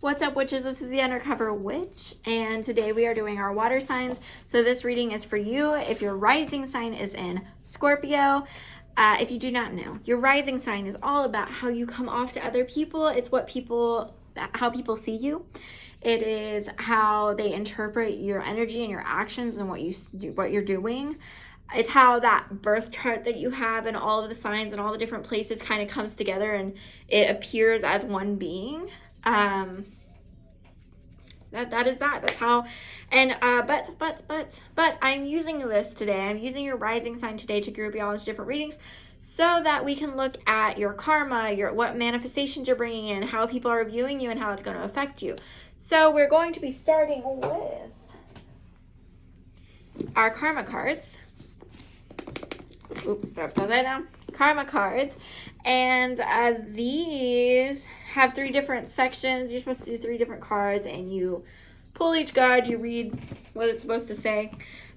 What's up, witches? This is the Undercover Witch, and today we are doing our water signs. So this reading is for you if your rising sign is in Scorpio. If you do not know, your rising sign is all about how you come off to other people. It's how people see you. It is how they interpret your energy and your actions and what you're doing. It's how that birth chart that you have and all of the signs and all the different places kind of comes together and it appears as one being. That's how. And but I'm using this today. I'm using your rising sign today to group y'all into different readings so that we can look at your karma, what manifestations you're bringing in, how people are viewing you, and how it's going to affect you. So we're going to be starting with our karma cards. Oops, drop that down. Karma cards. And these have 3 different sections. You're supposed to do 3 different cards, and you pull each card, you read what it's supposed to say.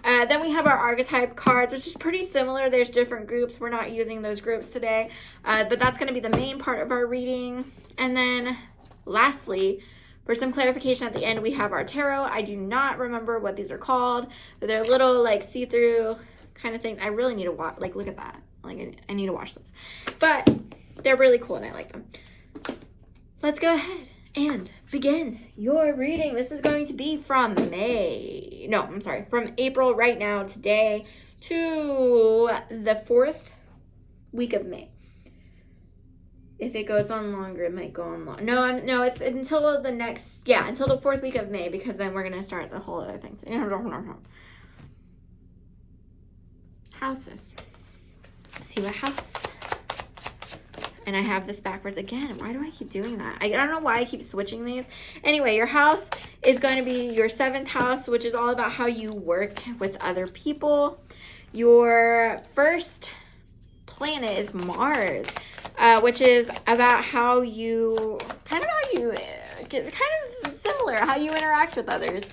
Then we have our archetype cards, which is pretty similar. There's different groups. We're not using those groups today, but that's going to be the main part of our reading. And then lastly, for some clarification at the end, we have our tarot. I do not remember what these are called, but they're little like see-through kind of things. I really need to watch, like, look at that. Like, I need to watch this. But they're really cool and I like them. Let's go ahead and begin your reading. This is going to be from from April right now, today, to the 4th week of May. If it goes on longer, it might go on long. No, it's until the next, until the 4th week of May, because then we're going to start the whole other thing. Houses. See what house. And I have this backwards again. Why do I keep doing that? I don't know why I keep switching these. Anyway, your house is going to be your 7th house, which is all about how you work with other people. Your first planet is Mars, which is about how you, kind of similar, how you interact with others.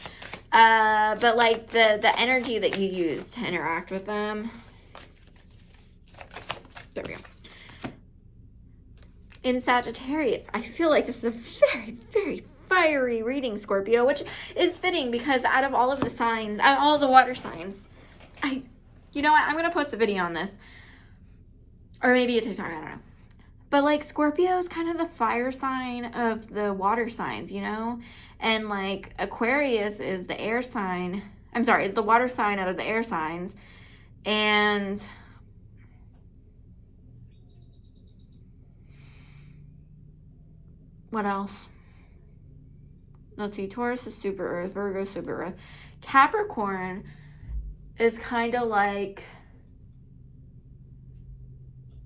But like the energy that you use to interact with them. There we go. In Sagittarius, I feel like this is a very, very fiery reading, Scorpio, which is fitting because out of all of the signs, out of all the water signs, you know what? I'm going to post a video on this. Or maybe a TikTok, I don't know. But like Scorpio is kind of the fire sign of the water signs, you know? And like Aquarius is the air sign. Is the water sign out of the air signs. And what else? Let's see. Taurus is super earth. Virgo is super earth. Capricorn is kind of like...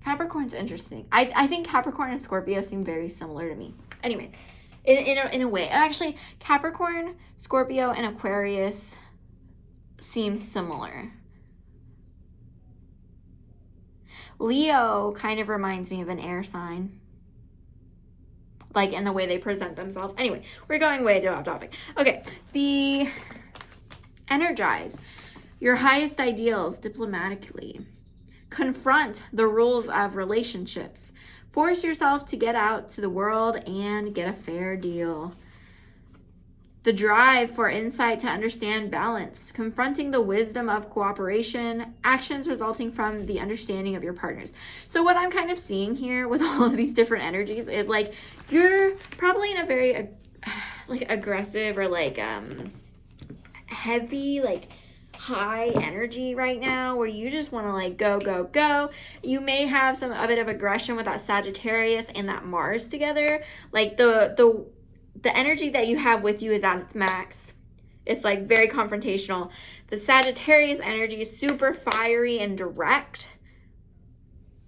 Capricorn's interesting. I think Capricorn and Scorpio seem very similar to me. Anyway, in a way. Actually, Capricorn, Scorpio, and Aquarius seem similar. Leo kind of reminds me of an air sign. Like in the way they present themselves. Anyway, we're going way too off topic. Okay, the energize your highest ideals diplomatically. Confront the rules of relationships. Force yourself to get out to the world and get a fair deal. The drive for insight to understand balance. Confronting the wisdom of cooperation. Actions resulting from the understanding of your partners. So what I'm kind of seeing here with all of these different energies is like you're probably in a very like aggressive or like heavy, like high energy right now where you just want to like go. You may have some a bit of aggression with that Sagittarius and that Mars together. Like the energy that you have with you is at its max. It's like very confrontational. The Sagittarius energy is super fiery and direct.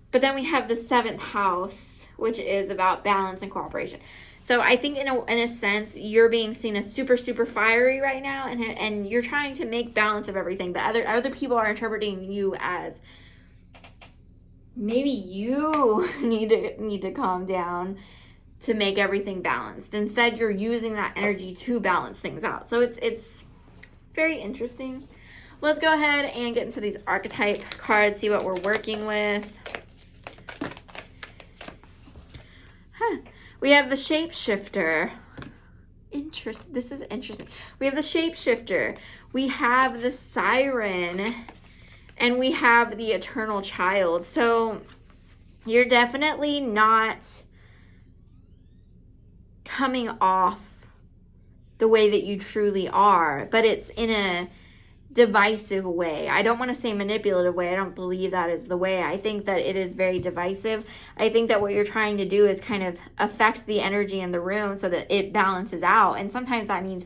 But then we have the 7th house, which is about balance and cooperation. So I think in a sense, you're being seen as super, super fiery right now, and you're trying to make balance of everything. But other people are interpreting you as maybe you need to calm down to make everything balanced. Instead, you're using that energy to balance things out. So it's very interesting. Let's go ahead and get into these archetype cards, see what we're working with. We have the shapeshifter. This is interesting. We have the shapeshifter, we have the siren, and we have the eternal child. So you're definitely not coming off the way that you truly are, but it's in a divisive way. I don't want to say manipulative way. I don't believe that is the way. I think that it is very divisive. I think that what you're trying to do is kind of affect the energy in the room so that it balances out. And sometimes that means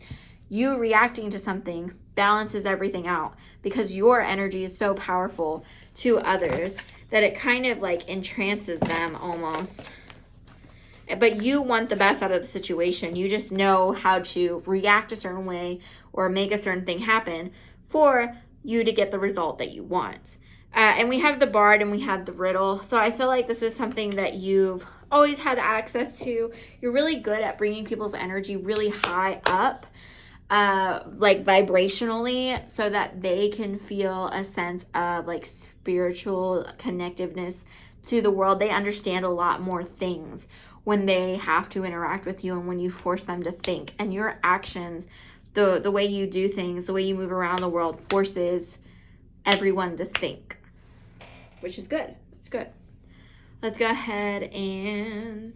you reacting to something balances everything out because your energy is so powerful to others that it kind of like entrances them almost. But you want the best out of the situation. You just know how to react a certain way or make a certain thing happen for you to get the result that you want. And we have the bard and we have the riddle. So I feel like this is something that you've always had access to. You're really good at bringing people's energy really high up, like vibrationally, so that they can feel a sense of like spiritual connectiveness to the world. They understand a lot more things when they have to interact with you and when you force them to think. And your actions, the way you do things, the way you move around the world forces everyone to think, which is good. It's good. Let's go ahead and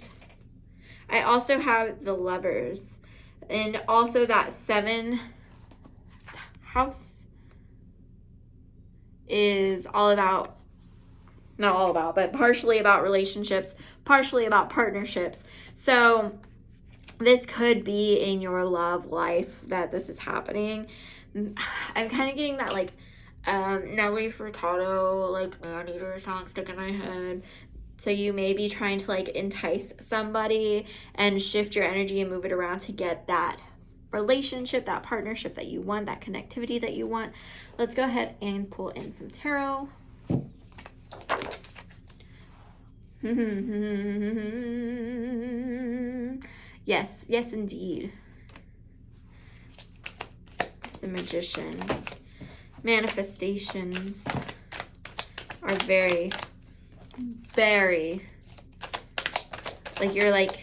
I also have the lovers and also that 7th house is all about, not all about, but partially about relationships, partially about partnerships. So this could be in your love life that this is happening. I'm kind of getting that like Nelly Furtado, like Man-Eater song stuck in my head. So you may be trying to like entice somebody and shift your energy and move it around to get that relationship, that partnership that you want, that connectivity that you want. Let's go ahead and pull in some tarot. Yes, yes, indeed. The Magician. Manifestations are very, very, like you're like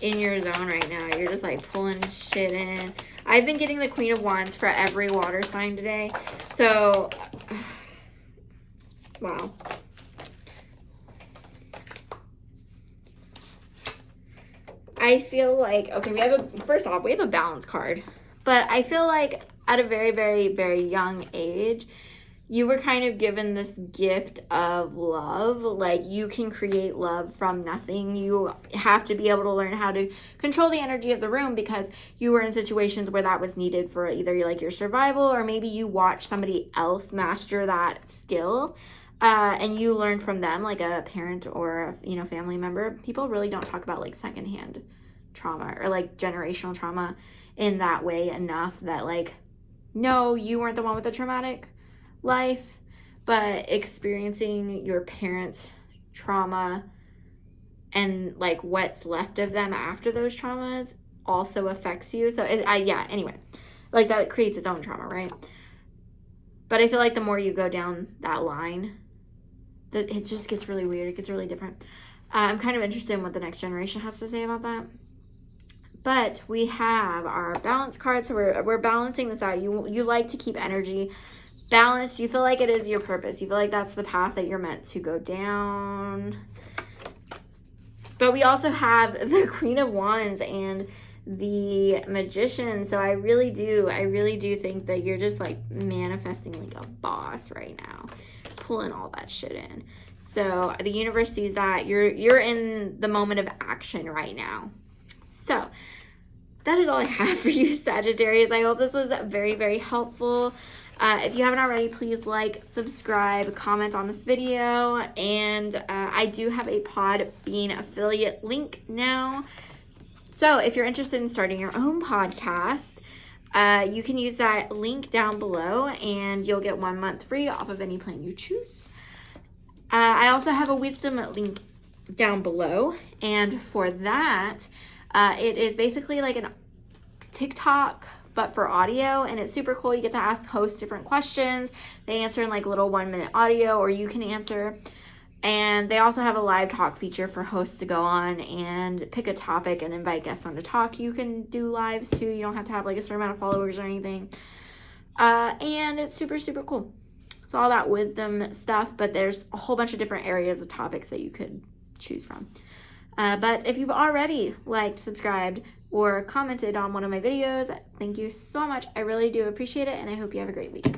in your zone right now. You're just like pulling shit in. I've been getting the Queen of Wands for every water sign today. So, wow. I feel like, okay, first off, we have a balance card. But I feel like at a very, very, very young age, you were kind of given this gift of love. Like, you can create love from nothing. You have to be able to learn how to control the energy of the room because you were in situations where that was needed for either like your survival or maybe you watch somebody else master that skill. And you learn from them, like a parent or a family member. People really don't talk about like secondhand trauma or like generational trauma in that way enough that like, no, you weren't the one with the traumatic life, but experiencing your parents' trauma and like what's left of them after those traumas also affects you. So anyway, like that creates its own trauma, right? But I feel like the more you go down that line, that it just gets really weird. It gets really different. I'm kind of interested in what the next generation has to say about that. But we have our balance card, so we're balancing this out. You like to keep energy balanced. You feel like it is your purpose. You feel like that's the path that you're meant to go down. But we also have the Queen of Wands and the Magician. So I really do think that you're just like manifesting like a boss right now, pulling all that shit in. So the universe sees that you're in the moment of action right now. So that is all I have for you, Sagittarius. I hope this was very, very helpful. If you haven't already, please like, subscribe, comment on this video. And I do have a Podbean affiliate link now. So if you're interested in starting your own podcast, you can use that link down below and you'll get 1 month free off of any plan you choose. I also have a wisdom link down below. And for that, it is basically like a TikTok, but for audio, and it's super cool. You get to ask hosts different questions. They answer in like little 1-minute audio, or you can answer. And they also have a live talk feature for hosts to go on and pick a topic and invite guests on to talk. You can do lives too. You don't have to have like a certain amount of followers or anything. And it's super, super cool. It's all about wisdom stuff, but there's a whole bunch of different areas of topics that you could choose from. But if you've already liked, subscribed, or commented on one of my videos, thank you so much. I really do appreciate it, and I hope you have a great week.